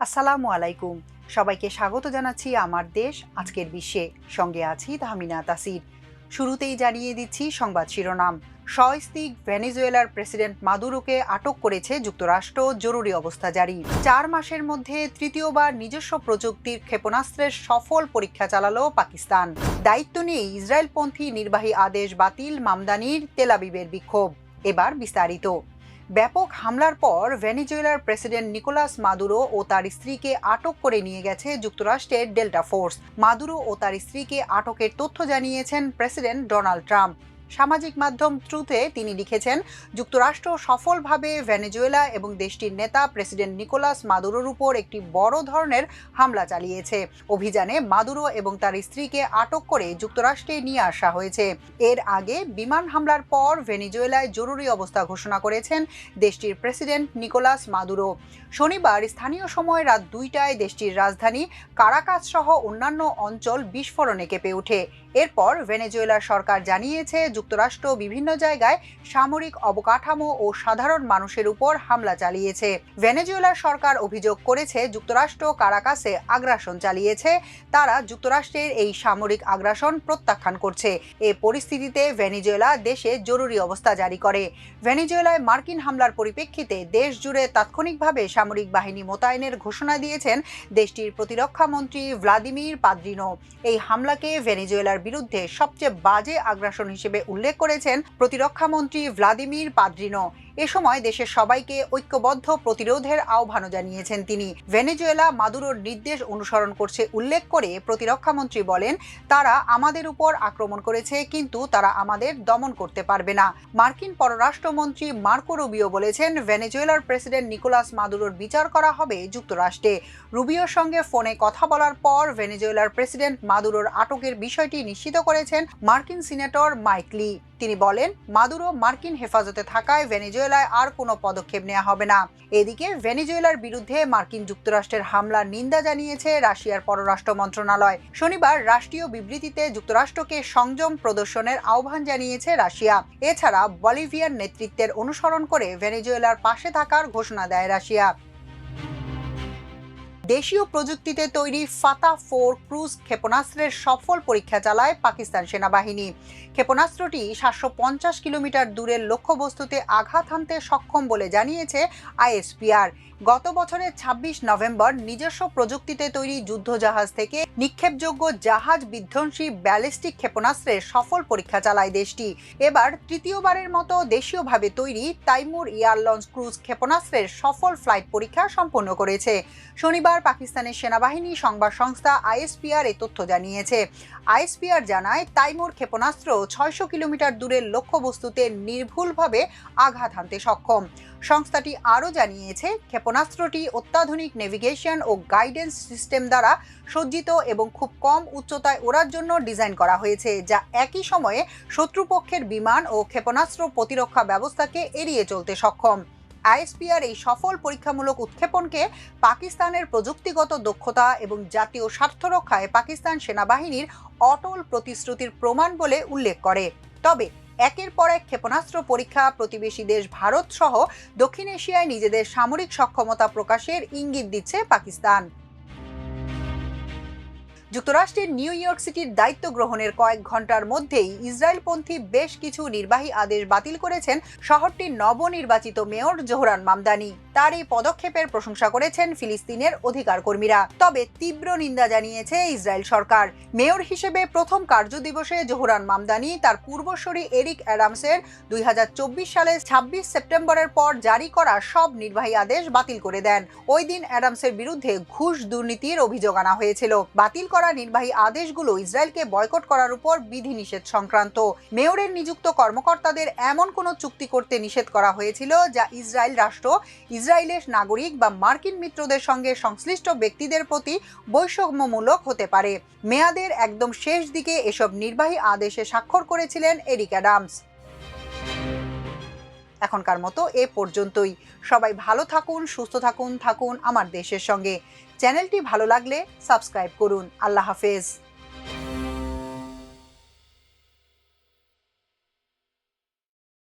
আসসালামু আলাইকুম। সবাইকে স্বাগত জানাচ্ছি আমার দেশ আজকের বিশ্বে। সঙ্গে আছি তাহমিনা তাসির। শুরুতেই জানিয়ে দিচ্ছি সংবাদ শিরোনাম। সস্ত্রীক ভেনেজুয়েলার প্রেসিডেন্ট মাদুরোকে আটক করেছে যুক্তরাষ্ট্র, জরুরি অবস্থা জারি। 4 মাসের মধ্যে তৃতীয়বার নিজস্ব প্রযুক্তির ক্ষেপণাস্ত্রের সফল পরীক্ষা চালালো পাকিস্তান। দায়িত্ব নিয়ে ইসরায়েলপন্থী নির্বাহী আদেশ বাতিল, মামদানির, তেল আবিবের বিক্ষোভ। এবার বিস্তারিত। ব্যাপক হামলার পর ভেনেজুয়েলার প্রেসিডেন্ট নিকোলাস মাদুরো ও তার স্ত্রীকে আটক করে নিয়ে গেছে যুক্তরাষ্ট্রের ডেল্টা ফোর্স। মাদুরো ও তার স্ত্রীকে আটকের তথ্য জানিয়েছেন প্রেসিডেন্ট ডোনাল্ড ট্রাম্প। সামাজিক মাধ্যম ট্রুথে তিনি লিখেছেন, যুক্তরাষ্ট্র সফলভাবে ভেনেজুয়েলা এবং দেশটির নেতা প্রেসিডেন্ট নিকোলাস মাদুরোর উপর একটি বড় ধরনের হামলা চালিয়েছে। অভিযানে মাদুরো এবং তার স্ত্রীকে আটক করে যুক্তরাষ্ট্রে নিয়ে আসা হয়েছে। এর আগে বিমান হামলার পর ভেনেজুয়েলায় জরুরি অবস্থা ঘোষণা করেছেন দেশটির প্রেসিডেন্ট নিকোলাস মাদুরো। শনিবার স্থানীয় সময় রাত 2টায় দেশটির রাজধানী কারাকাস সহ অন্যান্য অঞ্চল বিস্ফোরণে কেঁপে ওঠে। এরপর ভেনেজুয়েলার সরকার জানিয়েছে যুক্তরাষ্ট্র বিভিন্ন জায়গায় সামরিক অবকাঠামো ও সাধারণ মানুষের উপর হামলা চালিয়েছে। ভেনেজুয়েলার সরকার অভিযোগ করেছে যুক্তরাষ্ট্র কারাকাসে আগ্রাসন চালিয়েছে। তারা যুক্তরাষ্ট্রের এই সামরিক আগ্রাসন প্রত্যাখ্যান করছে। এ পরিস্থিতিতে ভেনেজুয়েলা দেশে জরুরি অবস্থা জারি করে। ভেনেজুয়েলায় মার্কিন হামলার পরিপ্রেক্ষিতে দেশ জুড়ে তাৎক্ষণিকভাবে সামরিক বাহিনী মোতায়েনের ঘোষণা দিয়েছেন দেশটির প্রতিরক্ষা মন্ত্রী ভ্লাদিমির পাদ্রিনো। এই হামলাকে ভেনেজুয়েলার বিরুদ্ধে সবচেয়ে বাজে আগ্রাসন হিসেবে উল্লেখ করেছেন প্রতিরক্ষা মন্ত্রী ভ্লাদিমির পাদ্রিনো। এ সময় দেশের সবাইকে ঐক্যবদ্ধ প্রতিরোধের আহ্বানও জানিয়েছেন তিনি। ভেনেজুয়েলা মাদুরোর নির্দেশ অনুসরণ করছে উল্লেখ করে প্রতিরক্ষা মন্ত্রী বলেন, তারা আমাদের উপর আক্রমণ করেছে, কিন্তু তারা আমাদের দমন করতে পারবে না। মার্কিন পররাষ্ট্রমন্ত্রী মার্কো রুবিও বলেছেন, ভেনেজুয়েলার প্রেসিডেন্ট নিকোলাস মাদুরোর বিচার করা হবে যুক্তরাষ্ট্রে। রুবিওর সঙ্গে ফোনে কথা বলার পর ভেনেজুয়েলার প্রেসিডেন্ট মাদুরোর আটকের বিষয়টি নিশ্চিত করেছেন মার্কিন সিনেটর মাইক লি। তিনি বলেন, মাদুরো মার্কিন হেফাজতে থাকায় ভেনেজুয়েলায় আর কোনো পদক্ষেপ নেওয়া হবে না। এদিকে ভেনেজুয়েলার বিরুদ্ধে মার্কিন যুক্তরাষ্ট্রের হামলার নিন্দা জানিয়েছে রাশিয়ার পররাষ্ট্র মন্ত্রণালয়। শনিবার রাষ্ট্রীয় বিবৃতিতে যুক্তরাষ্ট্রকে সংযম প্রদর্শনের আহ্বান জানিয়েছে রাশিয়া। এছাড়া বলিভিয়ার নেতৃত্বের অনুসরণ করে ভেনেজুয়েলার পাশে থাকার ঘোষণা দেয় রাশিয়া। দেশীয় প্রযুক্তিতে তৈরি ফাতা 4 ক্রুজ ক্ষেপণাস্ত্রের সফল পরীক্ষা চালায় পাকিস্তান সেনাবাহিনী। ক্ষেপণাস্ত্রটি 750 কিলোমিটার দূরের লক্ষ্যবস্তুতে আঘাত হানতে সক্ষম বলে জানিয়েছে আইএসপিআর। গত বছরের 26 নভেম্বর নিজস্ব প্রযুক্তিতে তৈরি যুদ্ধজাহাজ থেকে নিক্ষেপযোগ্য জাহাজ বিধ্বংসী ব্যালিস্টিক ক্ষেপণাস্ত্রের সফল পরীক্ষা চালায় দেশটি। এবার তৃতীয়বারের মতো দেশীয়ভাবে তৈরি তাইমুর এয়ার লঞ্চ ক্রুজ ক্ষেপণাস্ত্রের সফল ফ্লাইট পরীক্ষা সম্পন্ন করেছে। শনিবার পাকিস্তানের সেনাবাহিনী সংবাদ সংস্থা আইএসপিআর এ তথ্য জানিয়েছে। আইএসপিআর জানায়, তাইমুর ক্ষেপণাস্ত্র 600 কিলোমিটার দূরের লক্ষ্যবস্তুতে নির্ভুলভাবে আঘাত হানতে সক্ষম। সংস্থাটি আরও জানিয়েছে, ক্ষেপণাস্ত্রটি অত্যাধুনিক নেভিগেশন ও গাইডেন্স সিস্টেম দ্বারা সজ্জিত এবং খুব কম উচ্চতায় ওড়ার জন্য ডিজাইন করা হয়েছে, যা একই সময়ে শত্রুপক্ষের বিমান ও ক্ষেপণাস্ত্র প্রতিরক্ষা ব্যবস্থাকে এড়িয়ে চলতে সক্ষম। আইএসপিআর এই সফল পরীক্ষামূলক উৎক্ষেপণকে পাকিস্তানের প্রযুক্তিগত দক্ষতা এবং জাতীয় স্বার্থ রক্ষায় পাকিস্তান সেনাবাহিনীর অটল প্রতিশ্রুতির প্রমাণ বলে উল্লেখ করে। তবে একের পর এক ক্ষেপণাস্ত্র পরীক্ষা প্রতিবেশী দেশ ভারত সহ দক্ষিণ এশিয়ায় নিজেদের সামরিক সক্ষমতা প্রকাশের ইঙ্গিত দিচ্ছে পাকিস্তান। যুক্তরাষ্ট্রের নিউ ইয়র্ক সিটির দায়িত্ব গ্রহণের কয়েক ঘন্টার মধ্যেই ইসরায়েলপন্থী বেশ কিছু নির্বাহী আদেশ বাতিল করেছেন শহরটির নবনির্বাচিত মেয়র জোহরান মামদানি। তার এই পদক্ষেপের প্রশংসা করেছেন ফিলিস্তিনের অধিকার কর্মীরা। তবে তীব্র নিন্দা জানিয়েছে ইসরায়েল সরকার। মেয়র হিসেবে প্রথম কার্যদিবসে জোহরান মামদানি তার পূর্বসূরি এরিক অ্যাডামসের 2024 সালের 26 সেপ্টেম্বরের পর জারি করা সব নির্বাহী আদেশ বাতিল করে দেন। ওই দিন অ্যাডামসের বিরুদ্ধে ঘুষ দুর্নীতির অভিযোগ আনা হয়েছিল। বাতিল করা নির্বাহী আদেশগুলো ইসরায়েলকে বয়কট করার উপর বিধিনিষেধ সংক্রান্ত। মেয়রের নিযুক্ত কর্মকর্তাদের এমন কোনো চুক্তি করতে নিষেধ করা হয়েছিল যা ইসরায়েল রাষ্ট্র, ইসরায়েলের নাগরিক বা মার্কিন মিত্রদের সঙ্গে সংশ্লিষ্ট ব্যক্তিদের প্রতি বৈষম্যমূলক হতে পারে। মেয়াদের একদম শেষ দিকে এসব নির্বাহী আদেশে স্বাক্ষর করেছিলেন এরিক অ্যাডামস। এখনকার মতো এ পর্যন্তই। সবাই ভালো থাকুন, সুস্থ থাকুন আমার দেশের সঙ্গে। চ্যানেলটি ভালো লাগলে সাবস্ক্রাইব করুন। আল্লাহ হাফেজ।